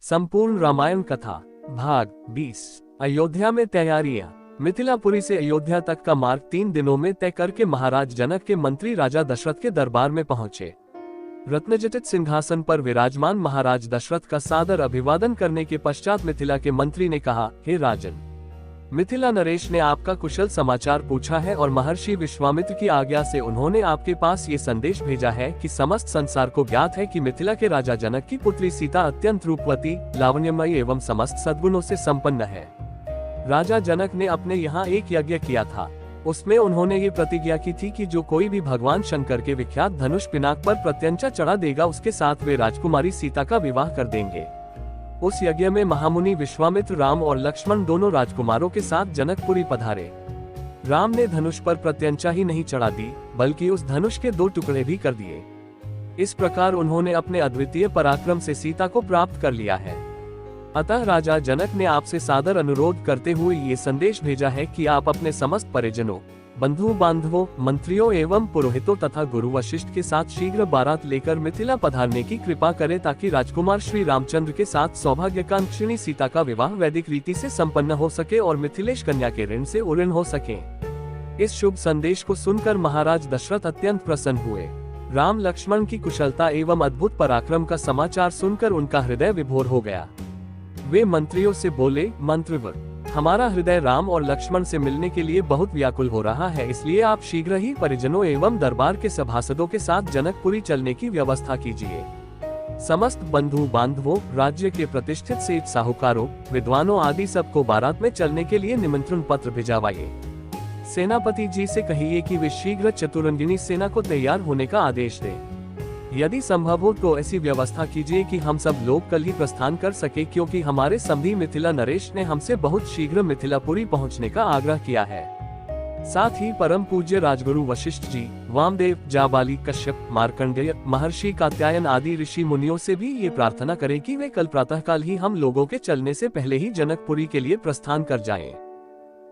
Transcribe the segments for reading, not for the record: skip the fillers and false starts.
संपूर्ण रामायण कथा भाग 20। अयोध्या में तैयारियां। मिथिलापुरी से अयोध्या तक का मार्ग 3 दिनों में तय करके महाराज जनक के मंत्री राजा दशरथ के दरबार में पहुंचे। रत्नजटित सिंहासन पर विराजमान महाराज दशरथ का सादर अभिवादन करने के पश्चात मिथिला के मंत्री ने कहा, हे राजन, मिथिला नरेश ने आपका कुशल समाचार पूछा है और महर्षि विश्वामित्र की आज्ञा से उन्होंने आपके पास ये संदेश भेजा है कि समस्त संसार को ज्ञात है कि मिथिला के राजा जनक की पुत्री सीता अत्यंत रूपवती, लावण्यमयी एवं समस्त सद्गुणों से संपन्न है। राजा जनक ने अपने यहाँ एक यज्ञ किया था। उसमें उन्होंने ये प्रतिज्ञा की थी कि जो कोई भी भगवान शंकर के विख्यात धनुष पिनाक पर प्रत्यंचा चढ़ा देगा उसके साथ वे राजकुमारी सीता का विवाह कर देंगे। उस यज्ञ में महामुनि विश्वामित्र राम और लक्ष्मण दोनों राजकुमारों के साथ जनकपुरी पधारे। राम ने धनुष पर प्रत्यंचा ही नहीं चढ़ा दी, बल्कि उस धनुष के 2 टुकड़े भी कर दिए। इस प्रकार उन्होंने अपने अद्वितीय पराक्रम से सीता को प्राप्त कर लिया है। अतः राजा जनक ने आपसे सादर अनुरोध करते हुए ये संदेश भेजा है कि आप अपने समस्त परिजनों, बंधु बांधवों, मंत्रियों एवं पुरोहितों तथा गुरु वशिष्ठ के साथ शीघ्र बारात लेकर मिथिला पधारने की कृपा करें, ताकि राजकुमार श्री रामचंद्र के साथ सौभाग्यकांक्षिणी सीता का विवाह वैदिक रीति से संपन्न हो सके और मिथिलेश कन्या के ऋण से उऋण हो सके। इस शुभ संदेश को सुनकर महाराज दशरथ अत्यंत प्रसन्न हुए। राम लक्ष्मण की कुशलता एवं अद्भुत पराक्रम का समाचार सुनकर उनका हृदय विभोर हो गया। वे मंत्रियों से बोले, मंत्रिवर, हमारा हृदय राम और लक्ष्मण से मिलने के लिए बहुत व्याकुल हो रहा है, इसलिए आप शीघ्र ही परिजनों एवं दरबार के सभासदों के साथ जनकपुरी चलने की व्यवस्था कीजिए। समस्त बंधु बांधवों, राज्य के प्रतिष्ठित सेठ साहूकारों, विद्वानों आदि सबको बारात में चलने के लिए निमंत्रण पत्र भिजवाइए। सेनापति जी से कहिए कि वे शीघ्र चतुरंगिनी सेना को तैयार होने का आदेश दें। यदि संभव हो तो ऐसी व्यवस्था कीजिए कि हम सब लोग कल ही प्रस्थान कर सके, क्योंकि हमारे समधी मिथिला नरेश ने हमसे बहुत शीघ्र मिथिलापुरी पहुंचने का आग्रह किया है। साथ ही परम पूज्य राजगुरु वशिष्ठ जी, वामदेव, जाबाली, कश्यप, मार्कंडेय, महर्षि कात्यायन आदि ऋषि मुनियों से भी ये प्रार्थना करें कि वे कल प्रातःकाल ही हम लोगों के चलने से पहले ही जनकपुरी के लिए प्रस्थान कर जाएं।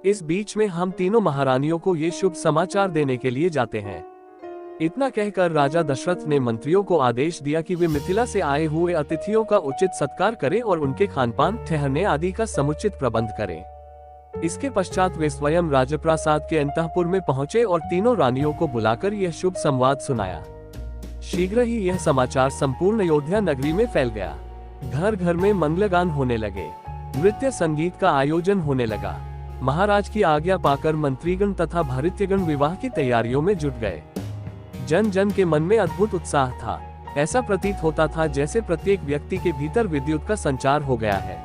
इस बीच में हम तीनों महारानियों को ये शुभ समाचार देने के लिए जाते हैं। इतना कहकर राजा दशरथ ने मंत्रियों को आदेश दिया कि वे मिथिला से आए हुए अतिथियों का उचित सत्कार करें और उनके खानपान, ठहरने आदि का समुचित प्रबंध करें। इसके पश्चात वे स्वयं राजप्रासाद के अंतःपुर में पहुंचे और तीनों रानियों को बुलाकर यह शुभ संवाद सुनाया। शीघ्र ही यह समाचार संपूर्ण अयोध्या नगरी में फैल गया। घर घर में मंगलगान होने लगे, नृत्य संगीत का आयोजन होने लगा। महाराज की आज्ञा पाकर मंत्रीगण तथा भृत्यगण विवाह की तैयारियों में जुट गए। जन जन के मन में अद्भुत उत्साह था। ऐसा प्रतीत होता था जैसे प्रत्येक व्यक्ति के भीतर विद्युत का संचार हो गया है।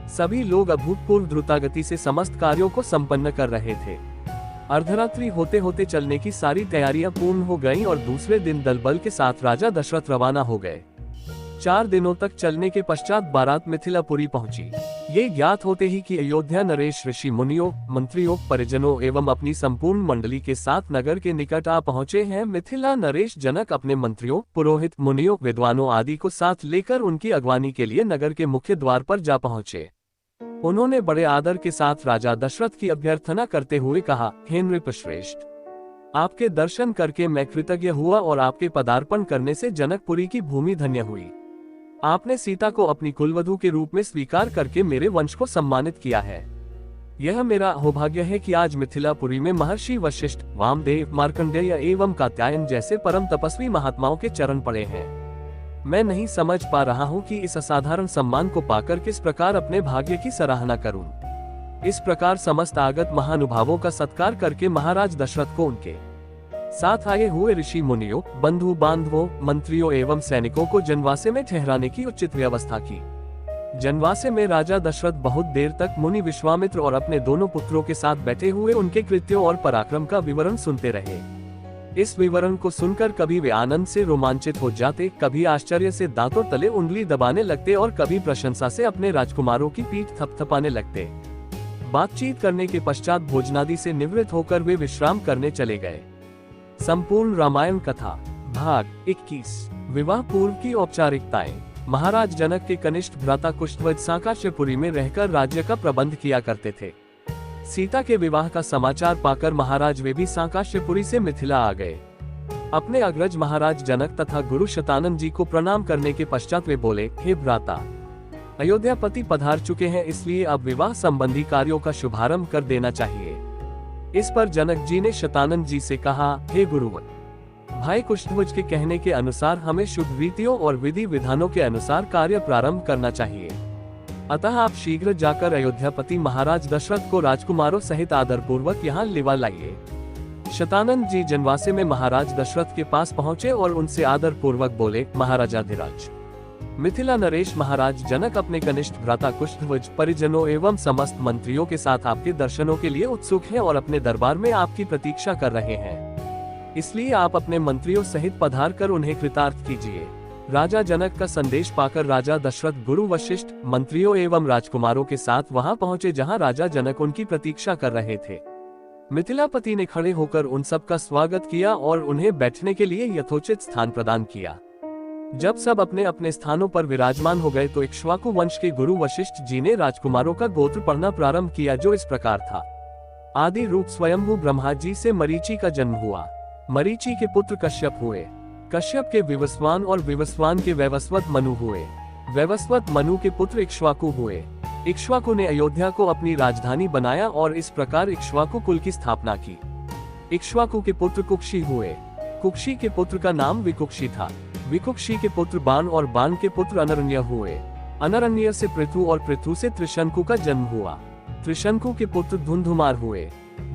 सभी लोग अभूतपूर्व द्रुतगति से समस्त कार्यों को संपन्न कर रहे थे। अर्धरात्रि होते होते चलने की सारी तैयारियां पूर्ण हो गईं और दूसरे दिन दल बल के साथ राजा दशरथ रवाना हो गए। 4 दिनों तक चलने के पश्चात बारात मिथिलापुरी पहुंची। ये ज्ञात होते ही कि अयोध्या नरेश ऋषि मुनियों, मंत्रियों, परिजनों एवं अपनी संपूर्ण मंडली के साथ नगर के निकट आ पहुंचे हैं। मिथिला नरेश जनक अपने मंत्रियों, पुरोहित, मुनियों, विद्वानों आदि को साथ लेकर उनकी अगवानी के लिए नगर के मुख्य द्वार पर जा पहुंचे। उन्होंने बड़े आदर के साथ राजा दशरथ की अभ्यर्थना करते हुए कहा, हे नृपश्रेष्ठ, आपके दर्शन करके मैं कृतज्ञ हुआ और आपके पदार्पण करने से जनकपुरी की भूमि धन्य हुई। आपने सीता को अपनी कुलवधू के रूप में स्वीकार करके मेरे वंश को सम्मानित किया है। यह मेरा सौभाग्य है कि आज मिथिलापुरी में महर्षि वशिष्ठ, वामदेव, मार्कंडेय एवं कात्यायन जैसे परम तपस्वी महात्माओं के चरण पड़े हैं। मैं नहीं समझ पा रहा हूँ कि इस असाधारण सम्मान को पाकर किस प्रकार अपने भाग्य की सराहना करूं। इस प्रकार समस्त आगत महानुभावों का सत्कार करके महाराज दशरथ को उनके साथ आए हुए ऋषि मुनियों, बंधु बांधवों, मंत्रियों एवं सैनिकों को जनवासे में ठहराने की उचित व्यवस्था की। जनवासे में राजा दशरथ बहुत देर तक मुनि विश्वामित्र और अपने दोनों पुत्रों के साथ बैठे हुए उनके कृत्यों और पराक्रम का विवरण सुनते रहे। इस विवरण को सुनकर कभी वे आनंद से रोमांचित हो जाते, कभी आश्चर्य से दांतों तले उंगली दबाने लगते और कभी प्रशंसा से अपने राजकुमारों की पीठ थपथपाने लगते। बातचीत करने के पश्चात भोजनादि से निवृत्त होकर वे विश्राम करने चले गए। संपूर्ण रामायण कथा भाग 21। विवाह पूर्व की औपचारिकताएं। महाराज जनक के कनिष्ठ भ्राता कुशध्वज सांकाश्यपुरी में रहकर राज्य का प्रबंध किया करते थे। सीता के विवाह का समाचार पाकर महाराज वे भी सांकाश्यपुरी से मिथिला आ गए। अपने अग्रज महाराज जनक तथा गुरु शतानंद जी को प्रणाम करने के पश्चात वे बोले, हे भ्राता, अयोध्यापति पधार चुके हैं, इसलिए अब विवाह संबंधी कार्यों का शुभारंभ कर देना चाहिए। इस पर जनक जी ने शतानंद जी से कहा, हे गुरुवर, भाई कुशध्वज के कहने के अनुसार हमें शुभ रीतियों और विधि विधानों के अनुसार कार्य प्रारंभ करना चाहिए। अतः आप शीघ्र जाकर अयोध्यापति महाराज दशरथ को राजकुमारों सहित आदर पूर्वक यहाँ लिवा लाइए। शतानंद जी जनवासे में महाराज दशरथ के पास पहुँचे और उनसे आदर पूर्वक बोले, महाराजाधिराज, मिथिला नरेश महाराज जनक अपने कनिष्ठ भ्राता कुशध्वज परिजनों एवं समस्त मंत्रियों के साथ आपके दर्शनों के लिए उत्सुक हैं और अपने दरबार में आपकी प्रतीक्षा कर रहे हैं। इसलिए आप अपने मंत्रियों सहित पधार कर उन्हें कृतार्थ कीजिए। राजा जनक का संदेश पाकर राजा दशरथ गुरु वशिष्ठ, मंत्रियों एवं राजकुमारों के साथ वहां पहुंचे जहां राजा जनक उनकी प्रतीक्षा कर रहे थे। मिथिलापति ने खड़े होकर उन सब का स्वागत किया और उन्हें बैठने के लिए यथोचित स्थान प्रदान किया। जब सब अपने अपने स्थानों पर विराजमान हो गए तो इक्ष्वाकु वंश के गुरु वशिष्ठ जी ने राजकुमारों का गोत्र पढ़ना प्रारंभ किया, जो इस प्रकार था। आदि रूप स्वयंभू ब्रह्मा जी से मरीचि का जन्म हुआ। मरीचि के पुत्र कश्यप हुए। कश्यप के विवस्वान और विवस्वान के वैवस्वत मनु हुए। वैवस्वत मनु के पुत्र इक्ष्वाकु हुए। इक्ष्वाकु ने अयोध्या को अपनी राजधानी बनाया और इस प्रकार इक्ष्वाकु कुल की स्थापना की। इक्ष्वाकु के पुत्र कुक्षी हुए। कुक्षी के पुत्र का नाम विकुक्षी था। विकुक्षी के पुत्र बाण और बाण के पुत्र अनरण्य हुए। अनरण्य से पृथु और पृथु से त्रिशंकु का जन्म हुआ। त्रिशंकु के पुत्र धुंधुमार हुए।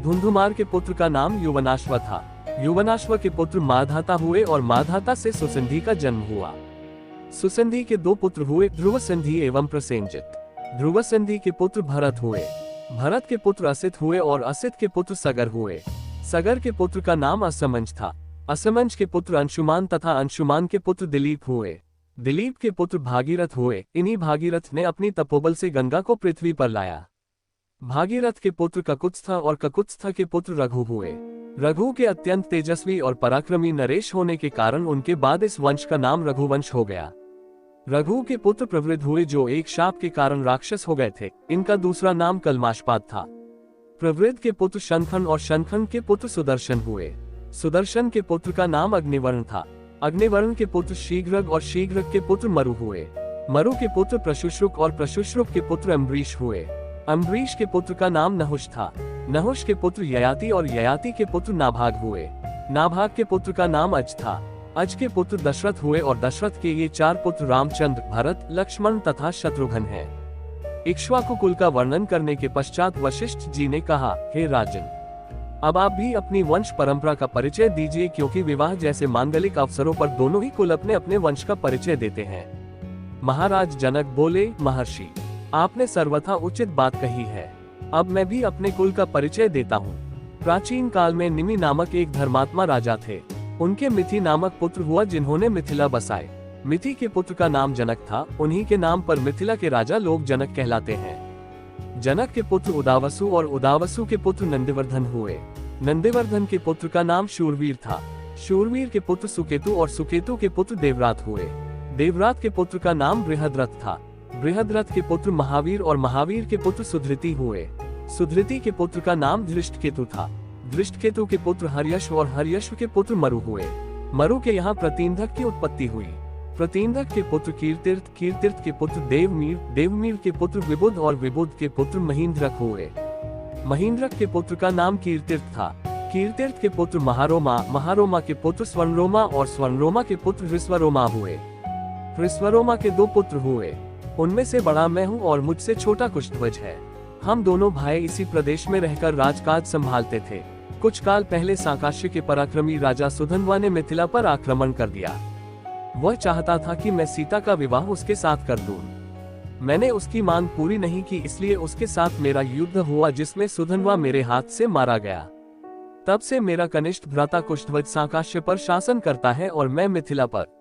धुंधुमार के पुत्र का नाम युवनाश्व था। युवनाश्व के पुत्र माधाता हुए और माधाता से सुसंधि का जन्म हुआ। सुसंधि के दो पुत्र हुए, ध्रुवसंधि एवं प्रसेनजित। ध्रुवसंधि के पुत्र भरत हुए। भरत के पुत्र असित हुए और असित के पुत्र सगर हुए। सगर के पुत्र का नाम असमंज था। असमंज के पुत्र अंशुमान तथा अंशुमान के पुत्र दिलीप हुए। दिलीप के पुत्र भागीरथ हुए। इन्हीं भागीरथ ने अपनी तपोबल से गंगा को पृथ्वी पर लाया। भागीरथ के पुत्र ककुत्स्थ और ककुत्स्थ के पुत्र रघु हुए। रघु के अत्यंत तेजस्वी और पराक्रमी नरेश होने के कारण उनके बाद इस वंश का नाम रघुवंश हो गया। रघु के पुत्र प्रवृद्ध हुए, जो एक शाप के कारण राक्षस हो गए थे। इनका दूसरा नाम कलमाशपाद था। प्रवृद्ध के पुत्र शंखन और शंखन के पुत्र सुदर्शन हुए। सुदर्शन के पुत्र का नाम अग्निवर्ण था। अग्निवर्ण के पुत्र शीघ्रग और शीघ्रग के पुत्र मरु हुए। मरु के पुत्र प्रशुश्रुक और प्रशुश्रुक के पुत्र अम्बरीश हुए। अम्बरीश के पुत्र का नाम नहुष था। नहुष के पुत्र ययाति और ययाति के पुत्र नाभाग हुए। नाभाग के पुत्र का नाम अज था। अज के पुत्र दशरथ हुए और दशरथ के ये चार पुत्र रामचंद्र, भरत, लक्ष्मण तथा शत्रुघ्न हैं। इक्ष्वाकु कुल का वर्णन करने के पश्चात वशिष्ठ जी ने कहा, हे राजन, अब आप भी अपनी वंश परंपरा का परिचय दीजिए, क्योंकि विवाह जैसे मांगलिक अवसरों पर दोनों ही कुल अपने अपने वंश का परिचय देते हैं। महाराज जनक बोले, महर्षि, आपने सर्वथा उचित बात कही है। अब मैं भी अपने कुल का परिचय देता हूँ। प्राचीन काल में निमि नामक एक धर्मात्मा राजा थे। उनके मिथि नामक पुत्र हुआ, जिन्होंने मिथिला बसाए। मिथि के पुत्र का नाम जनक था। उन्हीं के नाम पर मिथिला के राजा लोग जनक कहलाते हैं। जनक के पुत्र उदावसु और उदावसु के पुत्र नंदिवर्धन हुए। नंदिवर्धन के पुत्र का नाम शूरवीर था। शूरवीर के पुत्र सुकेतु और सुकेतु के पुत्र देवरात हुए। देवरात के पुत्र का नाम बृहद्रथ था। बृहद्रथ के पुत्र महावीर और महावीर के पुत्र सुधृति हुए। सुधृति के पुत्र का नाम धृष्टकेतु था। धृष्टकेतु के पुत्र हर्यश और हर्यश के पुत्र मरु हुए। मरु के यहाँ प्रतींधक की उत्पत्ति हुई। प्रतींधक के पुत्र कीर्तिर्थ, कीर्तिर्थ के पुत्र देवमीर, देवमीर के पुत्र विबुध और विबुध के पुत्र महींद्रक हुए। महींद्रक के पुत्र का नाम कीर्तिर्थ था। कीर्तिर्थ के पुत्र महारोमा, महारोमा के पुत्र स्वर्णरोमा और स्वर्णरोमा के पुत्र ऋस्वरोमा हुए। ऋस्वरोमा के दो पुत्र हुए। उनमें से बड़ा मैं हूँ और मुझसे छोटा कुशध्वज है। हम दोनों भाई इसी प्रदेश में रहकर राजकाज संभालते थे। कुछ काल पहले सांकाश्य के पराक्रमी राजा सुधन्वा ने मिथिला पर आक्रमण कर दिया। वह चाहता था कि मैं सीता का विवाह उसके साथ कर दूं। मैंने उसकी मांग पूरी नहीं की, इसलिए उसके साथ मेरा युद्ध हुआ, जिसमें सुधन्वा मेरे हाथ से मारा गया। तब से मेरा कनिष्ठ भ्राता कुशध्वज सांकाश्य पर शासन करता है और मैं मिथिला पर।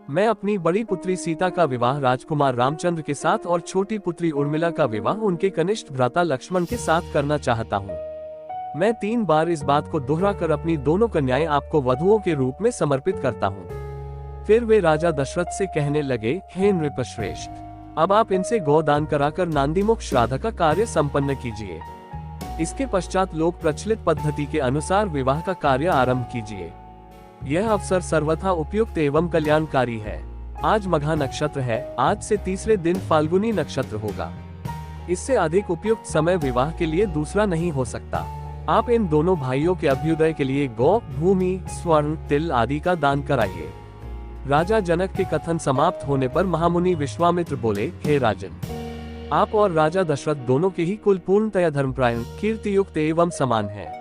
मैं अपनी बड़ी पुत्री सीता का विवाह राजकुमार रामचंद्र के साथ और छोटी पुत्री उर्मिला का विवाह उनके कनिष्ठ भ्राता लक्ष्मण के साथ करना चाहता हूँ। मैं 3 बार इस बात को दोहराकर अपनी दोनों कन्याएं आपको वधुओं के रूप में समर्पित करता हूँ। फिर वे राजा दशरथ से कहने लगे, हे नृपश्रेष्ठ, अब आप इनसे गोदान कराकर नांदीमुख श्राद्ध का कार्य संपन्न कीजिए। इसके पश्चात लोक प्रचलित पद्धति के अनुसार विवाह का कार्य आरंभ कीजिए। यह अवसर सर्वथा उपयुक्त एवं कल्याणकारी है। आज मघा नक्षत्र है, आज से तीसरे दिन फाल्गुनी नक्षत्र होगा। इससे अधिक उपयुक्त समय विवाह के लिए दूसरा नहीं हो सकता। आप इन दोनों भाइयों के अभ्युदय के लिए गौ, भूमि, स्वर्ण, तिल आदि का दान कराइए। राजा जनक के कथन समाप्त होने पर महामुनि विश्वामित्र बोले, हे राजन, आप और राजा दशरथ दोनों के ही कुल पूर्णतया धर्मपरायण, कीर्तियुक्त एवं समान है।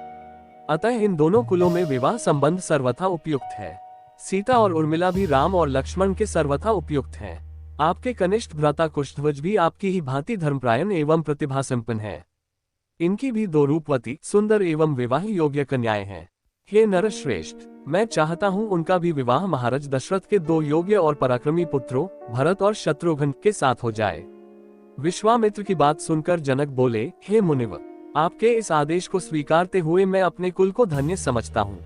अतः इन दोनों कुलों में विवाह संबंध सर्वथा उपयुक्त है। सीता और उर्मिला भी राम और लक्ष्मण के सर्वथा उपयुक्त हैं। आपके कनिष्ठ भ्राता कुशध्वज भी आपकी ही भांति धर्मपरायण एवं प्रतिभा संपन्न है। इनकी भी दो रूपवती, सुंदर एवं विवाह योग्य कन्याएं हैं। हे नरश्रेष्ठ, मैं चाहता हूँ उनका भी विवाह महाराज दशरथ के दो योग्य और पराक्रमी पुत्रों भरत और शत्रुघ्न के साथ हो जाए। विश्वामित्र की बात सुनकर जनक बोले, हे मुनिवर, आपके इस आदेश को स्वीकारते हुए मैं अपने कुल को धन्य समझता हूँ।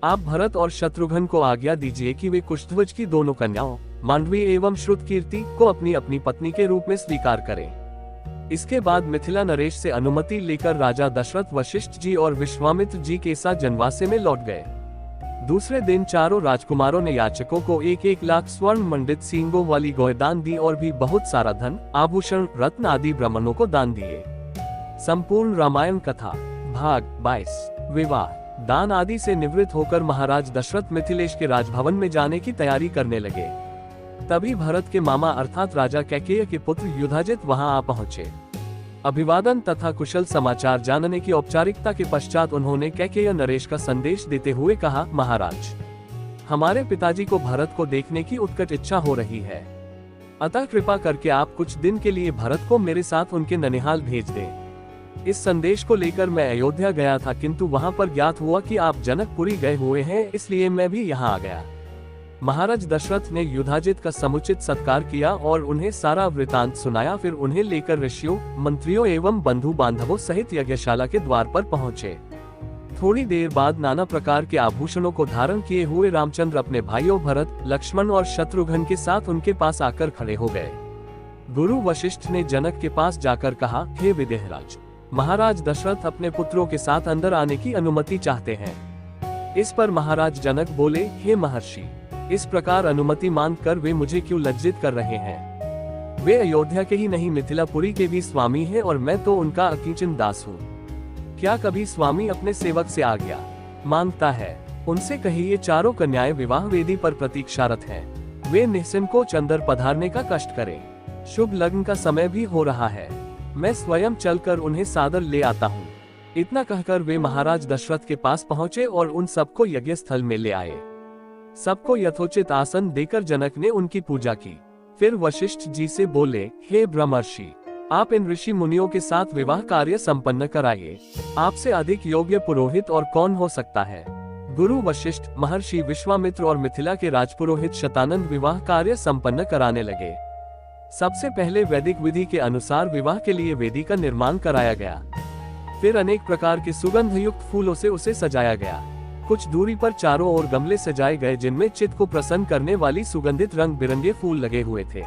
आप भरत और शत्रुघ्न को आज्ञा दीजिए कि वे कुशध्वज की दोनों कन्याओं मांडवी एवं श्रुतकीर्ति को अपनी अपनी पत्नी के रूप में स्वीकार करें। इसके बाद मिथिला नरेश से अनुमति लेकर राजा दशरथ वशिष्ठ जी और विश्वामित्र जी के साथ जनवासे में लौट गए। दूसरे दिन चारों राजकुमारों ने याचकों को 1-1 लाख स्वर्ण मंडित सींगों वाली गौ दान दी और भी बहुत सारा धन, आभूषण, रत्न आदि ब्राह्मणों को दान दिए। संपूर्ण रामायण कथा भाग 22 विवाह दान आदि से निवृत्त होकर महाराज दशरथ मिथिलेश के राजभवन में जाने की तैयारी करने लगे। तभी भरत के मामा अर्थात राजा कैकेय के पुत्र युधाजित वहां आ पहुंचे। अभिवादन तथा कुशल समाचार जानने की औपचारिकता के पश्चात उन्होंने कैकेय नरेश का संदेश देते हुए कहा, महाराज, हमारे पिताजी को भरत को देखने की उत्कट इच्छा हो रही है। अतः कृपा करके आप कुछ दिन के लिए भरत को मेरे साथ उनके ननिहाल भेज दें। इस संदेश को लेकर मैं अयोध्या गया था, किंतु वहां पर ज्ञात हुआ कि आप जनकपुरी गए हुए हैं, इसलिए मैं भी यहाँ आ गया। महाराज दशरथ ने युधाजित का समुचित सत्कार किया और उन्हें सारा वृतांत सुनाया। फिर उन्हें लेकर ऋषियों, मंत्रियों एवं बंधु बांधवों सहित यज्ञशाला के द्वार पर पहुंचे। थोड़ी देर बाद नाना प्रकार के आभूषणों को धारण किए हुए रामचंद्र अपने भाइयों भरत, लक्ष्मण और शत्रुघ्न के साथ उनके पास आकर खड़े हो गए। गुरु वशिष्ठ ने जनक के पास जाकर कहा, हे विदेहराज, महाराज दशरथ अपने पुत्रों के साथ अंदर आने की अनुमति चाहते हैं। इस पर महाराज जनक बोले, हे महर्षि, इस प्रकार अनुमति मांगकर वे मुझे क्यों लज्जित कर रहे हैं? वे अयोध्या के ही नहीं मिथिलापुरी के भी स्वामी हैं और मैं तो उनका अकिंचन दास हूँ। क्या कभी स्वामी अपने सेवक से आज्ञा मांगता है? उनसे कहिए चारों कन्याएं विवाह वेदी पर प्रतीक्षारत हैं। वे निःसंकोच अंदर पधारने का कष्ट करें। शुभ लग्न का समय भी हो रहा है। मैं स्वयं चलकर उन्हें सादर ले आता हूँ। इतना कहकर वे महाराज दशरथ के पास पहुँचे और उन सबको यज्ञ स्थल में ले आए। सबको यथोचित आसन देकर जनक ने उनकी पूजा की। फिर वशिष्ठ जी से बोले, हे ब्रह्मर्षि, आप इन ऋषि मुनियों के साथ विवाह कार्य संपन्न कराइए। आपसे अधिक योग्य पुरोहित और कौन हो सकता है? गुरु वशिष्ठ, महर्षि विश्वामित्र और मिथिला के राजपुरोहित शतानंद विवाह कार्य संपन्न कराने लगे। सबसे पहले वैदिक विधि के अनुसार विवाह के लिए वेदी का निर्माण कराया गया। फिर अनेक प्रकार के सुगंध युक्त फूलों से उसे सजाया गया। कुछ दूरी पर चारों ओर गमले सजाए गए जिनमें चित्त को प्रसन्न करने वाली सुगंधित रंग बिरंगे फूल लगे हुए थे।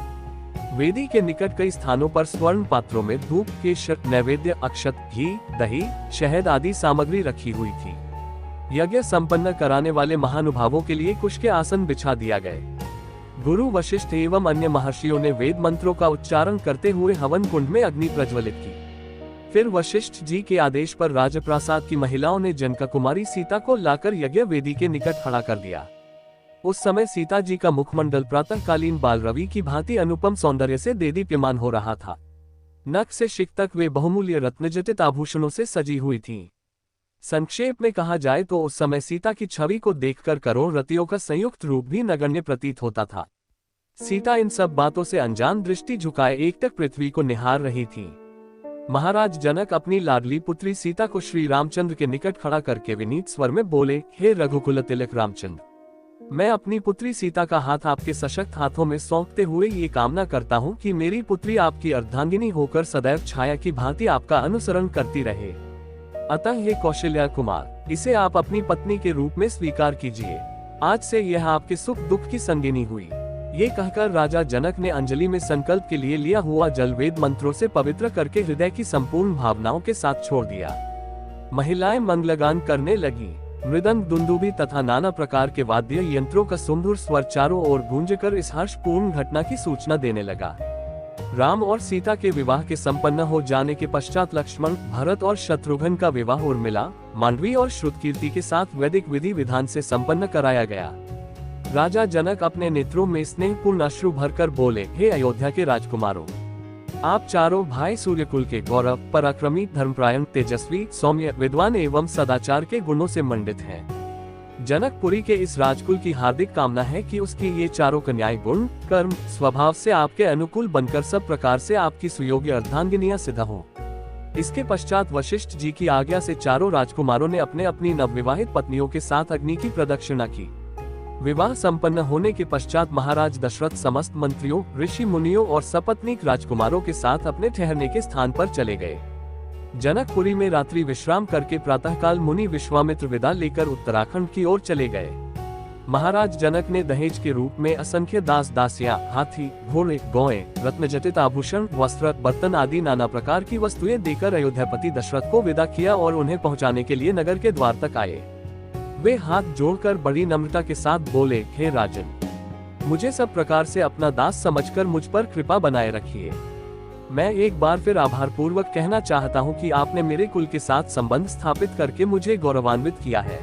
वेदी के निकट कई स्थानों पर स्वर्ण पात्रों में धूप, केशर, नैवेद्य, अक्षत, घी, दही, शहद आदि सामग्री रखी हुई थी। यज्ञ संपन्न कराने वाले महानुभावों के लिए कुश के आसन बिछा दिया गए। गुरु वशिष्ठ एवं अन्य महर्षियों ने वेद मंत्रों का उच्चारण करते हुए हवन कुंड में अग्नि प्रज्वलित की। फिर वशिष्ठ जी के आदेश पर राजप्रासाद की महिलाओं ने जनका कुमारी सीता को लाकर यज्ञ वेदी के निकट खड़ा कर दिया। उस समय सीता जी का मुखमंडल प्रातःकालीन बालरवि की भांति अनुपम सौंदर्य से देदीप्यमान हो रहा था। नख से शिख तक वे बहुमूल्य रत्नजटित आभूषणों से सजी हुई थीं। संक्षेप में कहा जाए तो उस समय सीता की छवि को देखकर करोड़ रतियों का संयुक्त रूप भी नगण्य प्रतीत होता था। सीता इन सब बातों से अनजान दृष्टि झुकाए एकटक पृथ्वी को निहार रही थी। महाराज जनक अपनी लाडली पुत्री सीता को श्री रामचंद्र के निकट खड़ा करके विनीत स्वर में बोले, हे रघुकुल तिलक रामचंद्र, मैं अपनी पुत्री सीता का हाथ आपके सशक्त हाथों में सौंपते हुए ये कामना करता हूँ कि मेरी पुत्री आपकी अर्धांगिनी होकर सदैव छाया की भांति आपका अनुसरण करती रहे। अतः हे कौशल्या कुमार, इसे आप अपनी पत्नी के रूप में स्वीकार कीजिए। आज से यह आपके सुख दुख की संगिनी हुई। ये कहकर राजा जनक ने अंजलि में संकल्प के लिए लिया हुआ जल वेद मंत्रों से पवित्र करके हृदय की संपूर्ण भावनाओं के साथ छोड़ दिया। महिलाएं मंगलगान करने लगी। मृदंग, दुंदुभी तथा नाना प्रकार के वाद्य यंत्रों का सुमधुर स्वर चारों ओर गूंजकर इस हर्षपूर्ण घटना की सूचना देने लगा। राम और सीता के विवाह के संपन्न हो जाने के पश्चात लक्ष्मण, भरत और शत्रुघ्न का विवाह उर्मिला, मांडवी और श्रुतकीर्ति के साथ वैदिक विधि विधान से संपन्न कराया गया। राजा जनक अपने नेत्रों में स्नेहपूर्ण अश्रु भरकर बोले, हे अयोध्या के राजकुमारों, आप चारों भाई सूर्यकुल के गौरव, पराक्रमी, धर्मपरायण, तेजस्वी, सौम्य, विद्वान एवं सदाचार के गुणों से मंडित हैं। जनकपुरी के इस राजकुल की हार्दिक कामना है कि उसकी ये चारों कन्याएं गुण, कर्म, स्वभाव से आपके अनुकूल बनकर सब प्रकार से आपकी सुयोग्य अर्धांगिनियां सिद्ध हों। इसके पश्चात वशिष्ठ जी की आज्ञा से चारों राजकुमारों ने अपने अपनी नवविवाहित पत्नियों के साथ अग्नि की प्रदक्षिणा की। विवाह संपन्न होने के पश्चात महाराज दशरथ समस्त मंत्रियों, ऋषि मुनियों और सपत्नीक राजकुमारों के साथ अपने ठहरने के स्थान पर चले गए। जनकपुरी में रात्रि विश्राम करके प्रातःकाल मुनि विश्वामित्र विदा लेकर उत्तराखंड की ओर चले गए। महाराज जनक ने दहेज के रूप में असंख्य दास दासियां, हाथी, घोड़े, गौएं, रत्नजटित आभूषण, वस्त्र, बर्तन आदि नाना प्रकार की वस्तुएं देकर अयोध्यापति दशरथ को विदा किया और उन्हें पहुंचाने के लिए नगर के द्वार तक आए। वे हाथ जोड़कर बड़ी नम्रता के साथ बोले, हे राजन, मुझे सब प्रकार से अपना दास समझकर मुझ पर कृपा बनाए रखिए। मैं एक बार फिर आभार पूर्वक कहना चाहता हूँ कि आपने मेरे कुल के साथ संबंध स्थापित करके मुझे गौरवान्वित किया है।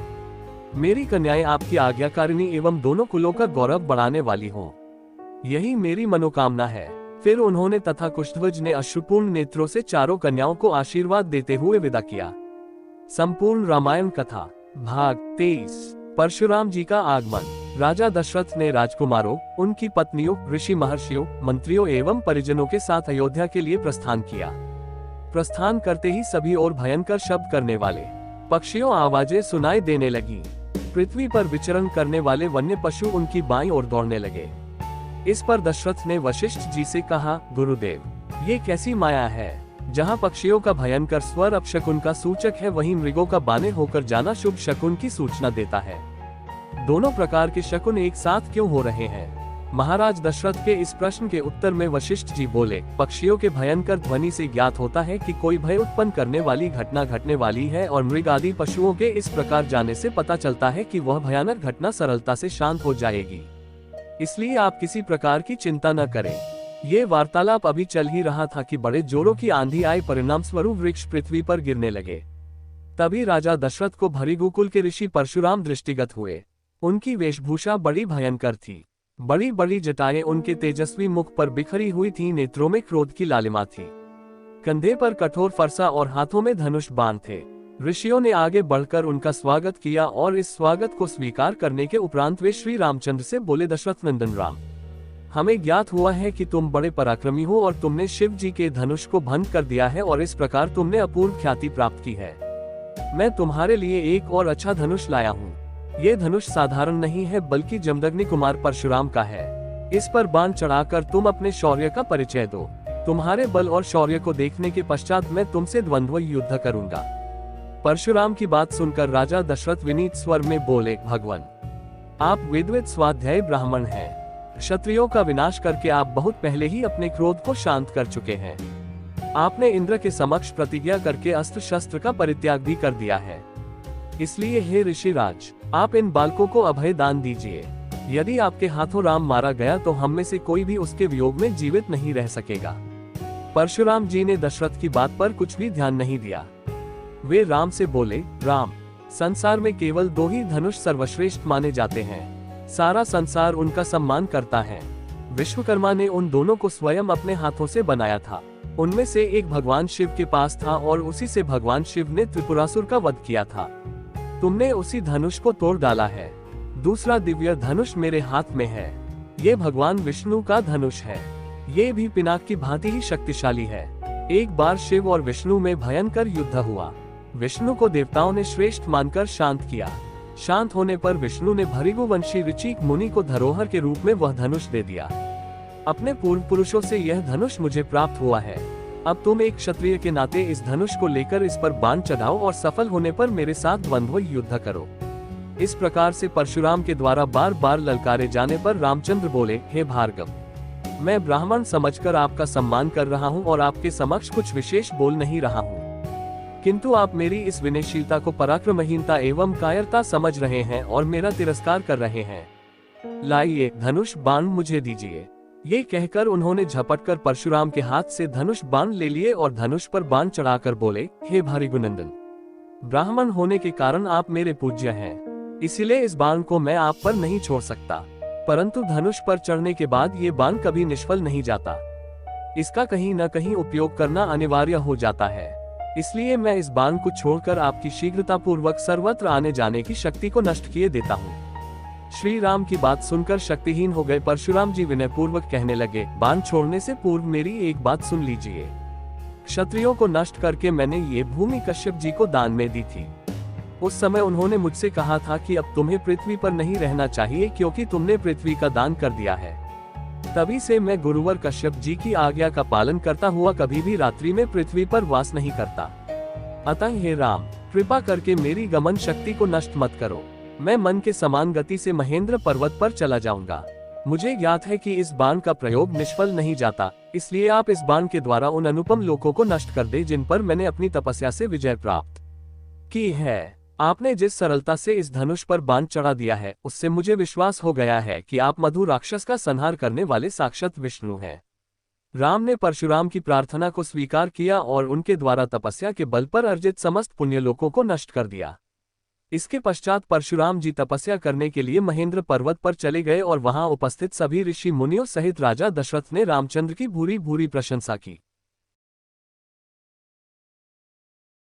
मेरी कन्याएं आपकी आज्ञाकारिणी एवं दोनों कुलों का गौरव बढ़ाने वाली हों, यही मेरी मनोकामना है। फिर उन्होंने तथा कुशध्वज ने अश्रुपूर्ण नेत्रों से चारों कन्याओं को आशीर्वाद देते हुए विदा किया। संपूर्ण रामायण कथा भाग 23। परशुराम जी का आगमन। राजा दशरथ ने राजकुमारों, उनकी पत्नियों, ऋषि महर्षियों, मंत्रियों एवं परिजनों के साथ अयोध्या के लिए प्रस्थान किया। प्रस्थान करते ही सभी ओर भयंकर शब्द करने वाले पक्षियों आवाजें सुनाई देने लगी। पृथ्वी पर विचरण करने वाले वन्य पशु उनकी बाईं ओर दौड़ने लगे। इस पर दशरथ ने वशिष्ठ जी से कहा, गुरुदेव, ये कैसी माया है? जहाँ पक्षियों का भयंकर स्वर अपशकुन का सूचक है, वहीं मृगों का बाने होकर जाना शुभ शकुन की सूचना देता है। दोनों प्रकार के शकुन एक साथ क्यों हो रहे हैं? महाराज दशरथ के इस प्रश्न के उत्तर में वशिष्ठ जी बोले, पक्षियों के भयंकर ध्वनि से ज्ञात होता है कि कोई भय उत्पन्न करने वाली घटना घटने वाली है, और मृग आदि पशुओं के इस प्रकार जाने से पता चलता है कि वह भयानक घटना सरलता से शांत हो जाएगी। इसलिए आप किसी प्रकार की चिंता न करें। ये वार्तालाप अभी चल ही रहा था कि बड़े जोरों की आंधी आई, परिणाम स्वरूप वृक्ष पृथ्वी पर गिरने लगे। तभी राजा दशरथ को भृगुकुल के ऋषि परशुराम दृष्टिगत हुए। उनकी वेशभूषा बड़ी भयंकर थी। बड़ी बड़ी जटाएं उनके तेजस्वी मुख पर बिखरी हुई थीं, नेत्रों में क्रोध की लालिमा थी। कंधे पर कठोर फरसा और हाथों में धनुष बाण थे। ऋषियों ने आगे बढ़कर उनका स्वागत किया और इस स्वागत को स्वीकार करने के उपरांत वे श्री रामचंद्र से बोले, दशरथ नंदन राम, हमें ज्ञात हुआ है कि तुम बड़े पराक्रमी हो और तुमने शिव जी के धनुष को भंग कर दिया है और इस प्रकार तुमने अपूर्व ख्याति प्राप्त की है। मैं तुम्हारे लिए एक और अच्छा धनुष लाया हूँ। ये धनुष साधारण नहीं है, बल्कि जमदग्नि कुमार परशुराम का है। इस पर बाण चढ़ाकर तुम अपने शौर्य का परिचय दो। तुम्हारे बल और शौर्य को देखने के पश्चात मैं तुमसे द्वंद्व युद्ध करूंगा। परशुराम की बात सुनकर राजा दशरथ विनीत स्वर में बोले, भगवान, आप वेदविद स्वाध्यायी ब्राह्मण हैं। क्षत्रियों का विनाश करके आप बहुत पहले ही अपने क्रोध को शांत कर चुके हैं। आपने इंद्र के समक्ष प्रतिज्ञा करके अस्त्र शस्त्र का परित्याग भी कर दिया है। इसलिए हे ऋषिराज, आप इन बालकों को अभय दान दीजिए। यदि आपके हाथों राम मारा गया तो हम में से कोई भी उसके वियोग में जीवित नहीं रह सकेगा। परशुराम जी ने दशरथ की बात पर कुछ भी ध्यान नहीं दिया। वे राम से बोले, राम, संसार में केवल दो ही धनुष सर्वश्रेष्ठ माने जाते हैं। सारा संसार उनका सम्मान करता है। विश्वकर्मा ने उन दोनों को स्वयं अपने हाथों से बनाया था। उनमें से एक भगवान शिव के पास था और उसी से भगवान शिव ने त्रिपुरासुर का वध किया था। तुमने उसी धनुष को तोड़ डाला है। दूसरा दिव्य धनुष मेरे हाथ में है। ये भगवान विष्णु का धनुष है। ये भी पिनाक की भांति ही शक्तिशाली है। एक बार शिव और विष्णु में भयंकर युद्ध हुआ। विष्णु को देवताओं ने श्रेष्ठ मानकर शांत किया। शांत होने पर विष्णु ने भृगुवंशी ऋचिक मुनि को धरोहर के रूप में वह धनुष दे दिया। अपने पूर्व पुरुषों से यह धनुष मुझे प्राप्त हुआ है। अब तुम एक क्षत्रिय के नाते इस धनुष को लेकर इस पर बाण चढ़ाओ और सफल होने पर मेरे साथ द्वंद्व युद्ध करो। इस प्रकार से परशुराम के द्वारा बार बार ललकारे जाने पर रामचंद्र बोले, हे भार्गव, मैं ब्राह्मण समझकर आपका सम्मान कर रहा हूँ और आपके समक्ष कुछ विशेष बोल नहीं रहा हूँ। किंतु आप मेरी इस विनयशीलता को पराक्रमहीनता एवं कायरता समझ रहे हैं और मेरा तिरस्कार कर रहे हैं। लाइए, धनुष बाण मुझे दीजिए। ये कहकर उन्होंने झपटकर परशुराम के हाथ से धनुष बाण ले लिए और धनुष पर बाण चढ़ाकर बोले, हे भृगुनंदन, ब्राह्मण होने के कारण आप मेरे पूज्य हैं, इसीलिए इस बाण को मैं आप पर नहीं छोड़ सकता। परंतु धनुष पर चढ़ने के बाद ये बाण कभी निष्फल नहीं जाता, इसका कहीं न कहीं उपयोग करना अनिवार्य हो जाता है। इसलिए मैं इस बाण को छोड़कर आपकी शीघ्रतापूर्वक सर्वत्र आने जाने की शक्ति को नष्ट किए देता हूँ। श्री राम की बात सुनकर शक्तिहीन हो गए परशुराम जी विनयपूर्वक कहने लगे, बाण छोड़ने से पूर्व मेरी एक बात सुन लीजिए। क्षत्रियों को नष्ट करके मैंने ये भूमि कश्यप जी को दान में दी थी। उस समय उन्होंने मुझसे कहा था कि अब तुम्हें पृथ्वी पर नहीं रहना चाहिए क्योंकि तुमने पृथ्वी का दान कर दिया है। तभी से मैं गुरुवर कश्यप जी की आज्ञा का पालन करता हुआ कभी भी रात्रि में पृथ्वी पर वास नहीं करता। अतः हे राम, कृपा करके मेरी गमन शक्ति को नष्ट मत करो। मैं मन के समान गति से महेंद्र पर्वत पर चला जाऊंगा। मुझे ज्ञात है कि इस बाण का प्रयोग निष्फल नहीं जाता, इसलिए आप इस बाण के द्वारा उन अनुपम लोकों को नष्ट कर दे जिन पर मैंने अपनी तपस्या से विजय प्राप्त की है। आपने जिस सरलता से इस धनुष पर बाण चढ़ा दिया है, उससे मुझे विश्वास हो गया है कि आप मधु राक्षस का संहार करने वाले साक्षात विष्णु हैं। राम ने परशुराम की प्रार्थना को स्वीकार किया और उनके द्वारा तपस्या के बल पर अर्जित समस्त पुण्य लोकों को नष्ट कर दिया। इसके पश्चात परशुराम जी तपस्या करने के लिए महेंद्र पर्वत पर चले गए और वहां उपस्थित सभी ऋषि मुनियों सहित राजा दशरथ ने रामचंद्र की भूरी भूरी प्रशंसा की।